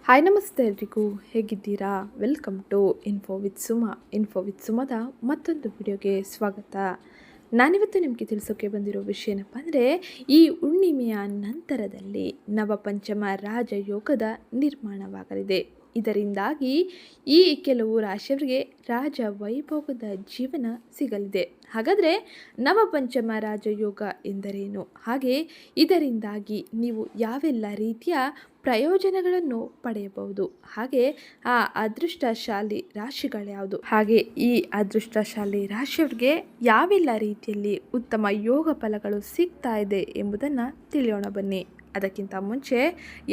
Hi ನಮಸ್ತೆ ಎಲ್ರಿಗೂ, ಹೇಗಿದ್ದೀರಾ? ವೆಲ್ಕಮ್ ಟು ಇನ್ಫೋ ವಿತ್ ಸುಮದ ಮತ್ತೊಂದು ವಿಡಿಯೋಗೆ ಸ್ವಾಗತ. ನಾನಿವತ್ತು ನಿಮಗೆ ತಿಳಿಸೋಕೆ ಬಂದಿರೋ ವಿಷಯ ಏನಪ್ಪ ಅಂದರೆ, ಈ ಹುಣ್ಣಿಮೆಯ ನಂತರದಲ್ಲಿ ನವಪಂಚಮ ರಾಜಯೋಗದ ನಿರ್ಮಾಣವಾಗಲಿದೆ. ಇದರಿಂದಾಗಿ ಈ ಕೆಲವು ರಾಶಿಯವರಿಗೆ ರಾಜ ವೈಭೋಗದ ಜೀವನ ಸಿಗಲಿದೆ. ಹಾಗಾದರೆ ನವಪಂಚಮ ರಾಜಯೋಗ ಎಂದರೇನು? ಹಾಗೆ ಇದರಿಂದಾಗಿ ನೀವು ಯಾವೆಲ್ಲ ರೀತಿಯ ಪ್ರಯೋಜನಗಳನ್ನು ಪಡೆಯಬಹುದು? ಹಾಗೆ ಆ ಅದೃಷ್ಟಶಾಲಿ ರಾಶಿಗಳ್ಯಾವುದು? ಹಾಗೆ ಈ ಅದೃಷ್ಟಶಾಲಿ ರಾಶಿಯವರಿಗೆ ಯಾವೆಲ್ಲ ರೀತಿಯಲ್ಲಿ ಉತ್ತಮ ಯೋಗ ಫಲಗಳು ಸಿಗ್ತಾ ಇದೆ ಎಂಬುದನ್ನು ತಿಳಿಯೋಣ ಬನ್ನಿ. ಅದಕ್ಕಿಂತ ಮುಂಚೆ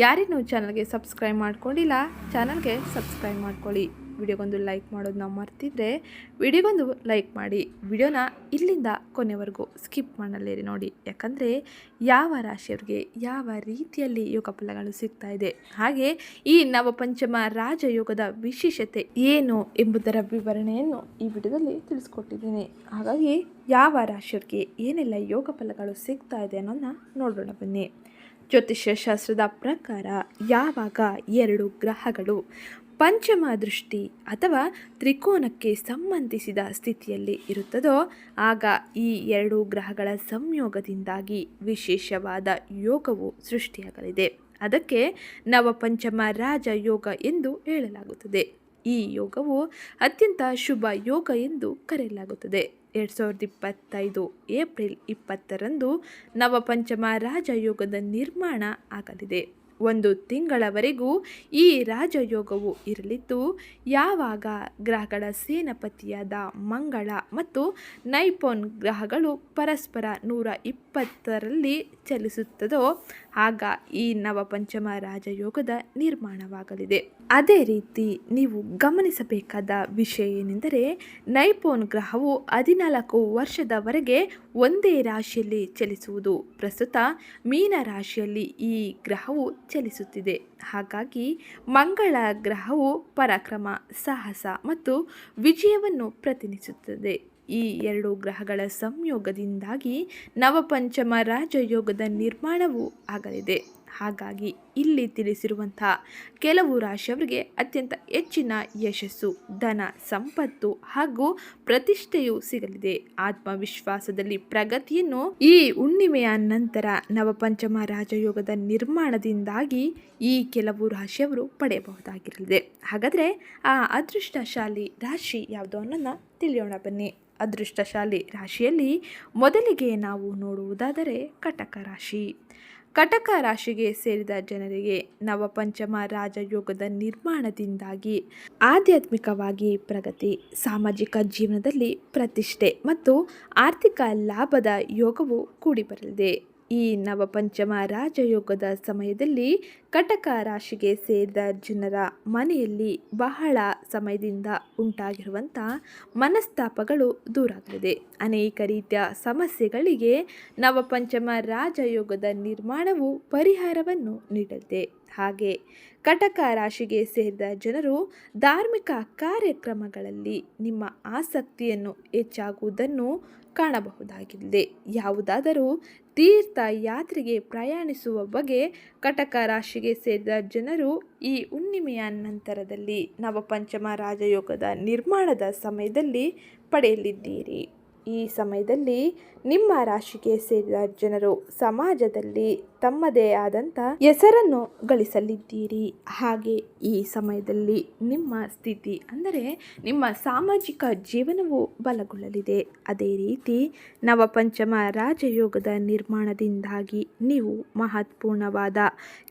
ಯಾರಿನ್ನೂ ಚಾನಲ್ಗೆ ಸಬ್ಸ್ಕ್ರೈಬ್ ಮಾಡ್ಕೊಂಡಿಲ್ಲ, ಚಾನಲ್ಗೆ ಸಬ್ಸ್ಕ್ರೈಬ್ ಮಾಡ್ಕೊಳ್ಳಿ. ವಿಡಿಯೋಗೊಂದು ಲೈಕ್ ಮಾಡೋದನ್ನ ಮರ್ತಿದ್ರೆ ವಿಡಿಯೋಗೊಂದು ಲೈಕ್ ಮಾಡಿ. ವಿಡಿಯೋನ ಇಲ್ಲಿಂದ ಕೊನೆವರೆಗೂ ಸ್ಕಿಪ್ ಮಾಡಲೇರಿ ನೋಡಿ, ಯಾಕಂದರೆ ಯಾವ ರಾಶಿಯವರಿಗೆ ಯಾವ ರೀತಿಯಲ್ಲಿ ಯೋಗ ಫಲಗಳು ಸಿಗ್ತಾ ಇದೆ, ಹಾಗೆ ಈ ನವಪಂಚಮ ರಾಜಯೋಗದ ವಿಶೇಷತೆ ಏನು ಎಂಬುದರ ವಿವರಣೆಯನ್ನು ಈ ವಿಡಿಯೋದಲ್ಲಿ ತಿಳಿಸ್ಕೊಟ್ಟಿದ್ದೀನಿ. ಹಾಗಾಗಿ ಯಾವ ರಾಶಿಯವರಿಗೆ ಏನೆಲ್ಲ ಯೋಗ ಫಲಗಳು ಸಿಗ್ತಾ ಇದೆ ಅನ್ನೋದನ್ನ ನೋಡೋಣ ಬನ್ನಿ. ಜ್ಯೋತಿಷ್ಯ ಶಾಸ್ತ್ರದ ಪ್ರಕಾರ ಯಾವಾಗ ಎರಡು ಗ್ರಹಗಳು ಪಂಚಮ ದೃಷ್ಟಿ ಅಥವಾ ತ್ರಿಕೋನಕ್ಕೆ ಸಂಬಂಧಿಸಿದ ಸ್ಥಿತಿಯಲ್ಲಿ ಇರುತ್ತದೋ ಆಗ ಈ ಎರಡು ಗ್ರಹಗಳ ಸಂಯೋಗದಿಂದಾಗಿ ವಿಶೇಷವಾದ ಯೋಗವು ಸೃಷ್ಟಿಯಾಗಲಿದೆ. ಅದಕ್ಕೆ ನವಪಂಚಮ ರಾಜಯೋಗ ಎಂದು ಹೇಳಲಾಗುತ್ತದೆ. ಈ ಯೋಗವು ಅತ್ಯಂತ ಶುಭ ಯೋಗ ಎಂದು ಕರೆಯಲಾಗುತ್ತದೆ. 2025 ಏಪ್ರಿಲ್ 20ರಂದು ನವಪಂಚಮ ರಾಜಯೋಗದ ನಿರ್ಮಾಣ ಆಗಲಿದೆ. 1 ತಿಂಗಳವರೆಗೂ ಈ ರಾಜಯೋಗವು ಇರಲಿದ್ದು, ಯಾವಾಗ ಗ್ರಹಗಳ ಸೇನಾಪತಿಯಾದ ಮಂಗಳ ಮತ್ತು ನೈಪೋನ್ ಗ್ರಹಗಳು ಪರಸ್ಪರ 120ರಲ್ಲಿ ಚಲಿಸುತ್ತದೋ ಆಗ ಈ ನವಪಂಚಮ ರಾಜಯೋಗದ ನಿರ್ಮಾಣವಾಗಲಿದೆ. ಅದೇ ರೀತಿ ನೀವು ಗಮನಿಸಬೇಕಾದ ವಿಷಯ ಏನೆಂದರೆ, ನೈಪೋನ್ ಗ್ರಹವು 14 ವರ್ಷದವರೆಗೆ ಒಂದೇ ರಾಶಿಯಲ್ಲಿ ಚಲಿಸುವುದು. ಪ್ರಸ್ತುತ ಮೀನ ರಾಶಿಯಲ್ಲಿ ಈ ಗ್ರಹವು ಚಲಿಸುತ್ತಿದೆ. ಹಾಗಾಗಿ ಮಂಗಳ ಗ್ರಹವು ಪರಾಕ್ರಮ, ಸಾಹಸ ಮತ್ತು ವಿಜಯವನ್ನು ಪ್ರತಿನಿಧಿಸುತ್ತದೆ. ಈ ಎರಡು ಗ್ರಹಗಳ ಸಂಯೋಗದಿಂದಾಗಿ ನವಪಂಚಮ ರಾಜಯೋಗದ ನಿರ್ಮಾಣವೂ ಆಗಲಿದೆ. ಹಾಗಾಗಿ ಇಲ್ಲಿ ತಿಳಿಸಿರುವಂತಹ ಕೆಲವು ರಾಶಿಯವರಿಗೆ ಅತ್ಯಂತ ಹೆಚ್ಚಿನ ಯಶಸ್ಸು, ಧನ, ಸಂಪತ್ತು ಹಾಗೂ ಪ್ರತಿಷ್ಠೆಯು ಸಿಗಲಿದೆ. ಆತ್ಮವಿಶ್ವಾಸದಲ್ಲಿ ಪ್ರಗತಿಯನ್ನು ಈ ಹುಣ್ಣಿಮೆಯ ನಂತರ ನವಪಂಚಮ ರಾಜಯೋಗದ ನಿರ್ಮಾಣದಿಂದಾಗಿ ಈ ಕೆಲವು ರಾಶಿಯವರು ಪಡೆಯಬಹುದಾಗಿರಲಿದೆ. ಹಾಗಾದರೆ ಆ ಅದೃಷ್ಟಶಾಲಿ ರಾಶಿ ಯಾವುದು ಅನ್ನೋದನ್ನ ತಿಳಿಯೋಣ ಬನ್ನಿ. ಅದೃಷ್ಟಶಾಲಿ ರಾಶಿಯಲ್ಲಿ ಮೊದಲಿಗೆ ನಾವು ನೋಡುವುದಾದರೆ ಕಟಕ ರಾಶಿ. ಕಟಕ ರಾಶಿಗೆ ಸೇರಿದ ಜನರಿಗೆ ನವಪಂಚಮ ರಾಜಯೋಗದ ನಿರ್ಮಾಣದಿಂದಾಗಿ ಆಧ್ಯಾತ್ಮಿಕವಾಗಿ ಪ್ರಗತಿ, ಸಾಮಾಜಿಕ ಜೀವನದಲ್ಲಿ ಪ್ರತಿಷ್ಠೆ ಮತ್ತು ಆರ್ಥಿಕ ಲಾಭದ ಯೋಗವು ಕೂಡಿಬರಲಿದೆ. ಈ ನವಪಂಚಮ ರಾಜಯೋಗದ ಸಮಯದಲ್ಲಿ ಕಟಕ ರಾಶಿಗೆ ಸೇರಿದ ಜನರ ಮನೆಯಲ್ಲಿ ಬಹಳ ಸಮಯದಿಂದ ಉಂಟಾಗಿರುವಂಥ ಮನಸ್ತಾಪಗಳು ದೂರಾಗಲಿದೆ. ಅನೇಕ ರೀತಿಯ ಸಮಸ್ಯೆಗಳಿಗೆ ನವಪಂಚಮ ರಾಜಯೋಗದ ನಿರ್ಮಾಣವು ಪರಿಹಾರವನ್ನು ನೀಡಲಿದೆ. ಹಾಗೆ ಕಟಕ ರಾಶಿಗೆ ಸೇರಿದ ಜನರು ಧಾರ್ಮಿಕ ಕಾರ್ಯಕ್ರಮಗಳಲ್ಲಿ ನಿಮ್ಮ ಆಸಕ್ತಿಯನ್ನು ಹೆಚ್ಚಾಗುವುದನ್ನು ಕಾಣಬಹುದಾಗಿದೆ. ಯಾವುದಾದರೂ ತೀರ್ಥಯಾತ್ರೆಗೆ ಪ್ರಯಾಣಿಸುವ ಬಗ್ಗೆ ಕಟಕ ರಾಶಿಗೆ ಸೇರಿದ ಜನರು ಈ ಹುಣ್ಣಿಮೆಯ ನಂತರದಲ್ಲಿ ನವಪಂಚಮ ರಾಜಯೋಗದ ನಿರ್ಮಾಣದ ಸಮಯದಲ್ಲಿ ಪಡೆಯಲಿದ್ದೀರಿ. ಈ ಸಮಯದಲ್ಲಿ ನಿಮ್ಮ ರಾಶಿಗೆ ಸೇರಿದ ಜನರು ಸಮಾಜದಲ್ಲಿ ತಮ್ಮದೇ ಆದಂಥ ಹೆಸರನ್ನು ಗಳಿಸಲಿದ್ದೀರಿ. ಹಾಗೆ ಈ ಸಮಯದಲ್ಲಿ ನಿಮ್ಮ ಸ್ಥಿತಿ ಅಂದರೆ ನಿಮ್ಮ ಸಾಮಾಜಿಕ ಜೀವನವು ಬಲಗೊಳ್ಳಲಿದೆ. ಅದೇ ರೀತಿ ನವಪಂಚಮ ರಾಜಯೋಗದ ನಿರ್ಮಾಣದಿಂದಾಗಿ ನೀವು ಮಹತ್ವಪೂರ್ಣವಾದ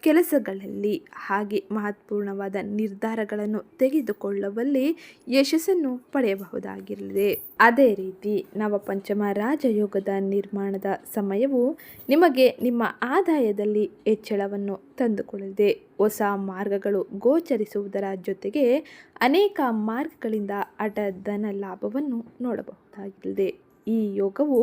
ಕೆಲಸಗಳಲ್ಲಿ ಹಾಗೆ ಮಹತ್ವಪೂರ್ಣವಾದ ನಿರ್ಧಾರಗಳನ್ನು ತೆಗೆದುಕೊಳ್ಳುವಲ್ಲಿ ಯಶಸ್ಸನ್ನು ಪಡೆಯಬಹುದಾಗಿರಲಿದೆ. ಅದೇ ರೀತಿ ನವಪಂಚಮ ರಾಜಯೋಗದ ನಿರ್ಮಾಣದ ಸಮಯವು ನಿಮಗೆ ನಿಮ್ಮ ಆದಾಯದಲ್ಲಿ ಹೆಚ್ಚಳವನ್ನು ತಂದುಕೊಳ್ಳಲಿದೆ. ಹೊಸ ಮಾರ್ಗಗಳು ಗೋಚರಿಸುವುದರ ಜೊತೆಗೆ ಅನೇಕ ಮಾರ್ಗಗಳಿಂದ ಧನ ಲಾಭವನ್ನು ನೋಡಬಹುದಾಗಿದೆ. ಈ ಯೋಗವು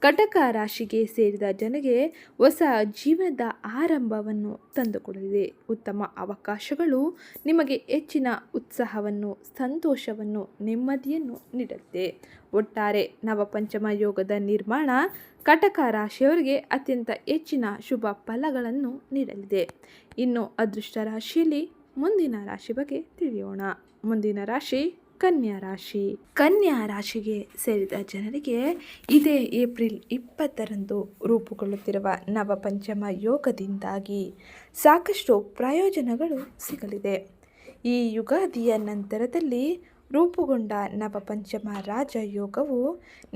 ಕಟಕ ರಾಶಿಗೆ ಸೇರಿದ ಜನರಿಗೆ ಹೊಸ ಜೀವನದ ಆರಂಭವನ್ನು ತಂದುಕೊಡಲಿದೆ. ಉತ್ತಮ ಅವಕಾಶಗಳು ನಿಮಗೆ ಹೆಚ್ಚಿನ ಉತ್ಸಾಹವನ್ನು, ಸಂತೋಷವನ್ನು, ನೆಮ್ಮದಿಯನ್ನು ನೀಡಲಿದೆ. ಒಟ್ಟಾರೆ ನವಪಂಚಮ ಯೋಗದ ನಿರ್ಮಾಣ ಕಟಕ ರಾಶಿಯವರಿಗೆ ಅತ್ಯಂತ ಹೆಚ್ಚಿನ ಶುಭ ಫಲಗಳನ್ನು ನೀಡಲಿದೆ. ಇನ್ನು ಅದೃಷ್ಟ ರಾಶಿಯಲ್ಲಿ ಮುಂದಿನ ರಾಶಿ ಬಗ್ಗೆ ತಿಳಿಯೋಣ. ಮುಂದಿನ ರಾಶಿ ಕನ್ಯಾ ರಾಶಿ. ಕನ್ಯಾ ರಾಶಿಗೆ ಸೇರಿದ ಜನರಿಗೆ ಇದೇ ಏಪ್ರಿಲ್ 20ರಂದು ರೂಪುಗೊಳ್ಳುತ್ತಿರುವ ನವಪಂಚಮ ಯೋಗದಿಂದಾಗಿ ಸಾಕಷ್ಟು ಪ್ರಯೋಜನಗಳು ಸಿಗಲಿದೆ. ಈ ಯುಗಾದಿಯ ನಂತರದಲ್ಲಿ ರೂಪುಗೊಂಡ ನವಪಂಚಮ ರಾಜಯೋಗವು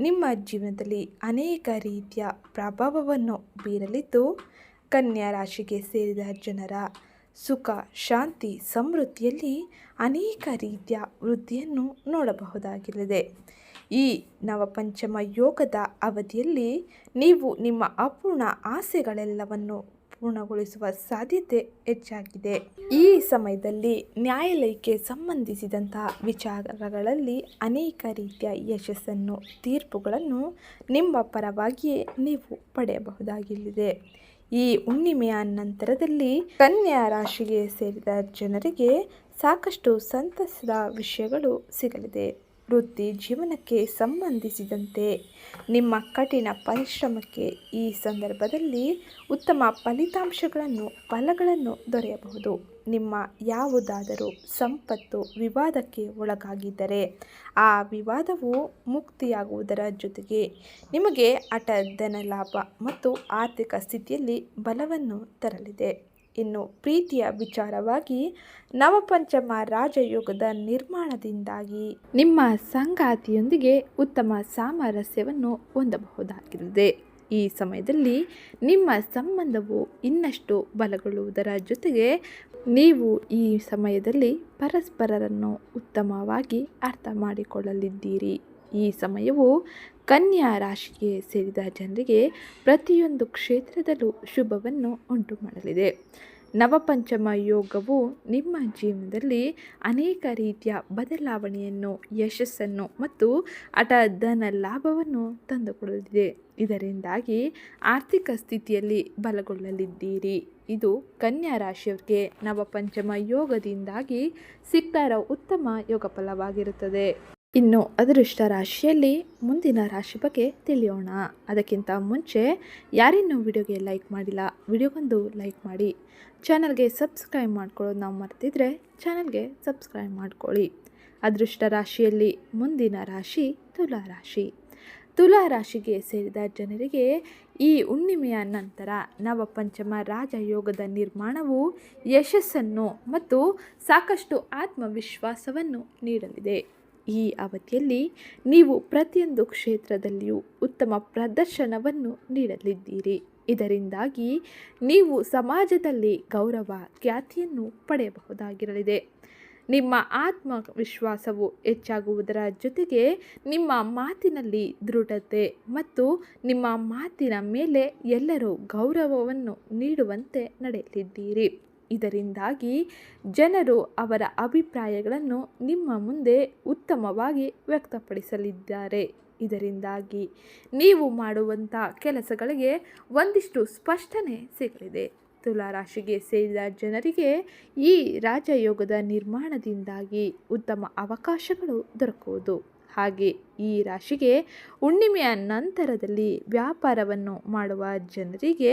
ನಿಮ್ಮ ಜೀವನದಲ್ಲಿ ಅನೇಕ ರೀತಿಯ ಪ್ರಭಾವವನ್ನು ಬೀರಲಿದ್ದು, ಕನ್ಯಾ ರಾಶಿಗೆ ಸೇರಿದ ಜನರ ಸುಖ, ಶಾಂತಿ, ಸಮೃದ್ಧಿಯಲ್ಲಿ ಅನೇಕ ರೀತಿಯ ವೃದ್ಧಿಯನ್ನು ನೋಡಬಹುದಾಗಿರಲಿದೆ. ಈ ನವಪಂಚಮ ಯೋಗದ ಅವಧಿಯಲ್ಲಿ ನೀವು ನಿಮ್ಮ ಅಪೂರ್ಣ ಆಸೆಗಳೆಲ್ಲವನ್ನು ಪೂರ್ಣಗೊಳಿಸುವ ಸಾಧ್ಯತೆ ಹೆಚ್ಚಾಗಿದೆ. ಈ ಸಮಯದಲ್ಲಿ ನ್ಯಾಯಾಲಯಕ್ಕೆ ಸಂಬಂಧಿಸಿದಂತಹ ವಿಚಾರಗಳಲ್ಲಿ ಅನೇಕ ರೀತಿಯ ಯಶಸ್ಸನ್ನು, ತೀರ್ಪುಗಳನ್ನು ನಿಮ್ಮ ಪರವಾಗಿಯೇ ನೀವು ಪಡೆಯಬಹುದಾಗಿರಲಿದೆ. ಈ ಹುಣ್ಣಿಮೆಯ ನಂತರದಲ್ಲಿ ಕನ್ಯಾ ರಾಶಿಗೆ ಸೇರಿದ ಜನರಿಗೆ ಸಾಕಷ್ಟು ಸಂತಸದ ವಿಷಯಗಳು ಸಿಗಲಿದೆ. ವೃತ್ತಿ ಜೀವನಕ್ಕೆ ಸಂಬಂಧಿಸಿದಂತೆ ನಿಮ್ಮ ಕಠಿಣ ಪರಿಶ್ರಮಕ್ಕೆ ಈ ಸಂದರ್ಭದಲ್ಲಿ ಉತ್ತಮ ಫಲಗಳನ್ನು ದೊರೆಯಬಹುದು. ನಿಮ್ಮ ಯಾವುದಾದರೂ ಸಂಪತ್ತು ವಿವಾದಕ್ಕೆ ಒಳಗಾಗಿದ್ದರೆ ಆ ವಿವಾದವು ಮುಕ್ತಿಯಾಗುವುದರ ಜೊತೆಗೆ ನಿಮಗೆ ಧನ ಲಾಭ ಮತ್ತು ಆರ್ಥಿಕ ಸ್ಥಿತಿಯಲ್ಲಿ ಬಲವನ್ನು ತರಲಿದೆ. ಇನ್ನು ಪ್ರೀತಿಯ ವಿಚಾರವಾಗಿ ನವಪಂಚಮ ರಾಜಯೋಗದ ನಿರ್ಮಾಣದಿಂದಾಗಿ ನಿಮ್ಮ ಸಂಗಾತಿಯೊಂದಿಗೆ ಉತ್ತಮ ಸಾಮರಸ್ಯವನ್ನು ಹೊಂದಬಹುದಾಗಿದೆ. ಈ ಸಮಯದಲ್ಲಿ ನಿಮ್ಮ ಸಂಬಂಧವು ಇನ್ನಷ್ಟು ಬಲಗೊಳ್ಳುವುದರ ಜೊತೆಗೆ ನೀವು ಈ ಸಮಯದಲ್ಲಿ ಪರಸ್ಪರರನ್ನು ಉತ್ತಮವಾಗಿ ಅರ್ಥ ಮಾಡಿಕೊಳ್ಳಲಿದ್ದೀರಿ. ಈ ಸಮಯವು ಕನ್ಯಾ ರಾಶಿಗೆ ಸೇರಿದ ಜನರಿಗೆ ಪ್ರತಿಯೊಂದು ಕ್ಷೇತ್ರದಲ್ಲೂ ಶುಭವನ್ನು ಉಂಟು ಮಾಡಲಿದೆ. ನವಪಂಚಮ ಯೋಗವು ನಿಮ್ಮ ಜೀವನದಲ್ಲಿ ಅನೇಕ ರೀತಿಯ ಬದಲಾವಣೆಯನ್ನು, ಯಶಸ್ಸನ್ನು ಮತ್ತು ಧನ ಲಾಭವನ್ನು ತಂದುಕೊಡಲಿದೆ. ಇದರಿಂದಾಗಿ ಆರ್ಥಿಕ ಸ್ಥಿತಿಯಲ್ಲಿ ಬಲಗೊಳ್ಳಲಿದ್ದೀರಿ. ಇದು ಕನ್ಯಾ ರಾಶಿಯವರಿಗೆ ನವಪಂಚಮ ಯೋಗದಿಂದಾಗಿ ಸಿಗ್ತಾ ಇರೋ ಉತ್ತಮ ಯೋಗ ಫಲವಾಗಿರುತ್ತದೆ. ಇನ್ನು ಅದೃಷ್ಟ ರಾಶಿಯಲ್ಲಿ ಮುಂದಿನ ರಾಶಿ ಬಗ್ಗೆ ತಿಳಿಯೋಣ. ಅದಕ್ಕಿಂತ ಮುಂಚೆ ಯಾರಿನ್ನೂ ವಿಡಿಯೋಗೆ ಲೈಕ್ ಮಾಡಿಲ್ಲ, ವಿಡಿಯೋಗೊಂದು ಲೈಕ್ ಮಾಡಿ. ಚಾನಲ್ಗೆ ಸಬ್ಸ್ಕ್ರೈಬ್ ಮಾಡ್ಕೊಳ್ಳೋದು ನಾವು ಮರ್ತಿದ್ರೆ ಚಾನಲ್ಗೆ ಸಬ್ಸ್ಕ್ರೈಬ್ ಮಾಡ್ಕೊಳ್ಳಿ. ಅದೃಷ್ಟ ರಾಶಿಯಲ್ಲಿ ಮುಂದಿನ ರಾಶಿ ತುಲಾ ರಾಶಿ. ತುಲಾ ರಾಶಿಗೆ ಸೇರಿದ ಜನರಿಗೆ ಈ ಹುಣ್ಣಿಮೆಯ ನಂತರ ನವಪಂಚಮ ರಾಜಯೋಗದ ನಿರ್ಮಾಣವು ಯಶಸ್ಸನ್ನು ಮತ್ತು ಸಾಕಷ್ಟು ಆತ್ಮವಿಶ್ವಾಸವನ್ನು ನೀಡಲಿದೆ. ಈ ಅವಧಿಯಲ್ಲಿ ನೀವು ಪ್ರತಿಯೊಂದು ಕ್ಷೇತ್ರದಲ್ಲಿಯೂ ಉತ್ತಮ ಪ್ರದರ್ಶನವನ್ನು ನೀಡಲಿದ್ದೀರಿ. ಇದರಿಂದಾಗಿ ನೀವು ಸಮಾಜದಲ್ಲಿ ಗೌರವ, ಖ್ಯಾತಿಯನ್ನು ಪಡೆಯಬಹುದಾಗಿರಲಿದೆ. ನಿಮ್ಮ ಆತ್ಮವಿಶ್ವಾಸವು ಹೆಚ್ಚಾಗುವುದರ ಜೊತೆಗೆ ನಿಮ್ಮ ಮಾತಿನಲ್ಲಿ ದೃಢತೆ ಮತ್ತು ನಿಮ್ಮ ಮಾತಿನ ಮೇಲೆ ಎಲ್ಲರೂ ಗೌರವವನ್ನು ನೀಡುವಂತೆ ನಡೆಯಲಿದ್ದೀರಿ. ಇದರಿಂದಾಗಿ ಜನರು ಅವರ ಅಭಿಪ್ರಾಯಗಳನ್ನು ನಿಮ್ಮ ಮುಂದೆ ಉತ್ತಮವಾಗಿ ವ್ಯಕ್ತಪಡಿಸಲಿದ್ದಾರೆ. ಇದರಿಂದಾಗಿ ನೀವು ಮಾಡುವಂಥ ಕೆಲಸಗಳಿಗೆ ಒಂದಿಷ್ಟು ಸ್ಪಷ್ಟನೆ ಸಿಗಲಿದೆ. ತುಲಾ ರಾಶಿಗೆ ಸೇರಿದ ಜನರಿಗೆ ಈ ರಾಜಯೋಗದ ನಿರ್ಮಾಣದಿಂದಾಗಿ ಉತ್ತಮ ಅವಕಾಶಗಳು ದೊರಕುವುದು. ಹಾಗೆ ಈ ರಾಶಿಗೆ ಹುಣ್ಣಿಮೆಯ ನಂತರದಲ್ಲಿ ವ್ಯಾಪಾರವನ್ನು ಮಾಡುವ ಜನರಿಗೆ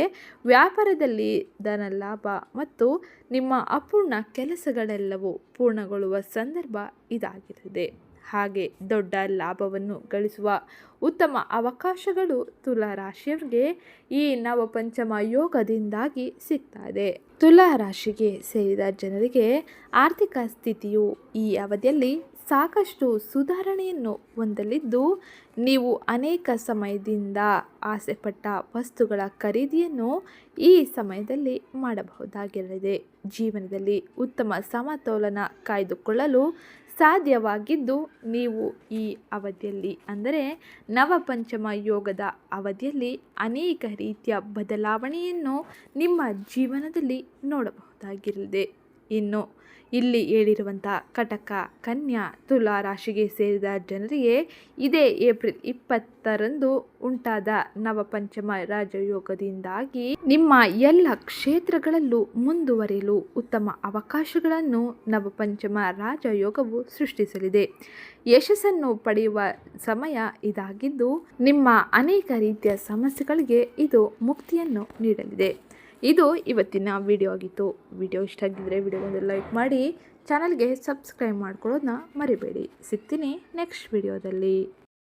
ವ್ಯಾಪಾರದಲ್ಲಿ ಧನ ಲಾಭ ಮತ್ತು ನಿಮ್ಮ ಅಪೂರ್ಣ ಕೆಲಸಗಳೆಲ್ಲವೂ ಪೂರ್ಣಗೊಳ್ಳುವ ಸಂದರ್ಭ ಇದಾಗಿರುತ್ತದೆ. ಹಾಗೆ ದೊಡ್ಡ ಲಾಭವನ್ನು ಗಳಿಸುವ ಉತ್ತಮ ಅವಕಾಶಗಳು ತುಲಾ ರಾಶಿಯವರಿಗೆ ಈ ನವಪಂಚಮ ಯೋಗದಿಂದಾಗಿ ಸಿಗ್ತಾ ಇದೆ. ತುಲಾ ರಾಶಿಗೆ ಸೇರಿದ ಜನರಿಗೆ ಆರ್ಥಿಕ ಸ್ಥಿತಿಯು ಈ ಅವಧಿಯಲ್ಲಿ ಸಾಕಷ್ಟು ಸುಧಾರಣೆಯನ್ನು ಹೊಂದಲಿದ್ದು, ನೀವು ಅನೇಕ ಸಮಯದಿಂದ ಆಸೆಪಟ್ಟ ವಸ್ತುಗಳ ಖರೀದಿಯನ್ನು ಈ ಸಮಯದಲ್ಲಿ ಮಾಡಬಹುದಾಗಿರಲಿದೆ. ಜೀವನದಲ್ಲಿ ಉತ್ತಮ ಸಮತೋಲನ ಕಾಯ್ದುಕೊಳ್ಳಲು ಸಾಧ್ಯವಾಗಿದ್ದು, ನೀವು ಈ ಅವಧಿಯಲ್ಲಿ ಅಂದರೆ ನವಪಂಚಮ ಯೋಗದ ಅವಧಿಯಲ್ಲಿ ಅನೇಕ ರೀತಿಯ ಬದಲಾವಣೆಯನ್ನು ನಿಮ್ಮ ಜೀವನದಲ್ಲಿ ನೋಡಬಹುದಾಗಿರಲಿದೆ. ಇನ್ನು ಇಲ್ಲಿ ಹೇಳಿರುವಂಥ ಕಟಕ, ಕನ್ಯಾ, ತುಲಾ ರಾಶಿಗೆ ಸೇರಿದ ಜನರಿಗೆ ಇದೇ ಏಪ್ರಿಲ್ 20ರಂದು ಉಂಟಾದ ನವಪಂಚಮ ರಾಜಯೋಗದಿಂದಾಗಿ ನಿಮ್ಮ ಎಲ್ಲ ಕ್ಷೇತ್ರಗಳಲ್ಲೂ ಮುಂದುವರಿಯಲು ಉತ್ತಮ ಅವಕಾಶಗಳನ್ನು ನವಪಂಚಮ ರಾಜಯೋಗವು ಸೃಷ್ಟಿಸಲಿದೆ. ಯಶಸ್ಸನ್ನು ಪಡೆಯುವ ಸಮಯ ಇದಾಗಿದ್ದು, ನಿಮ್ಮ ಅನೇಕ ರೀತಿಯ ಸಮಸ್ಯೆಗಳಿಗೆ ಇದು ಮುಕ್ತಿಯನ್ನು ನೀಡಲಿದೆ. ಇದು ಇವತ್ತಿನ ವಿಡಿಯೋ ಆಗಿತ್ತು. ವಿಡಿಯೋ ಇಷ್ಟ ಆಗಿದ್ದರೆ ವಿಡಿಯೋಗೊಂದು ಲೈಕ್ ಮಾಡಿ, ಚಾನಲ್ಗೆ ಸಬ್ಸ್ಕ್ರೈಬ್ ಮಾಡ್ಕೊಳ್ಳೋದನ್ನ ಮರಿಬೇಡಿ. ಸಿಗ್ತೀನಿ ನೆಕ್ಸ್ಟ್ ವಿಡಿಯೋದಲ್ಲಿ.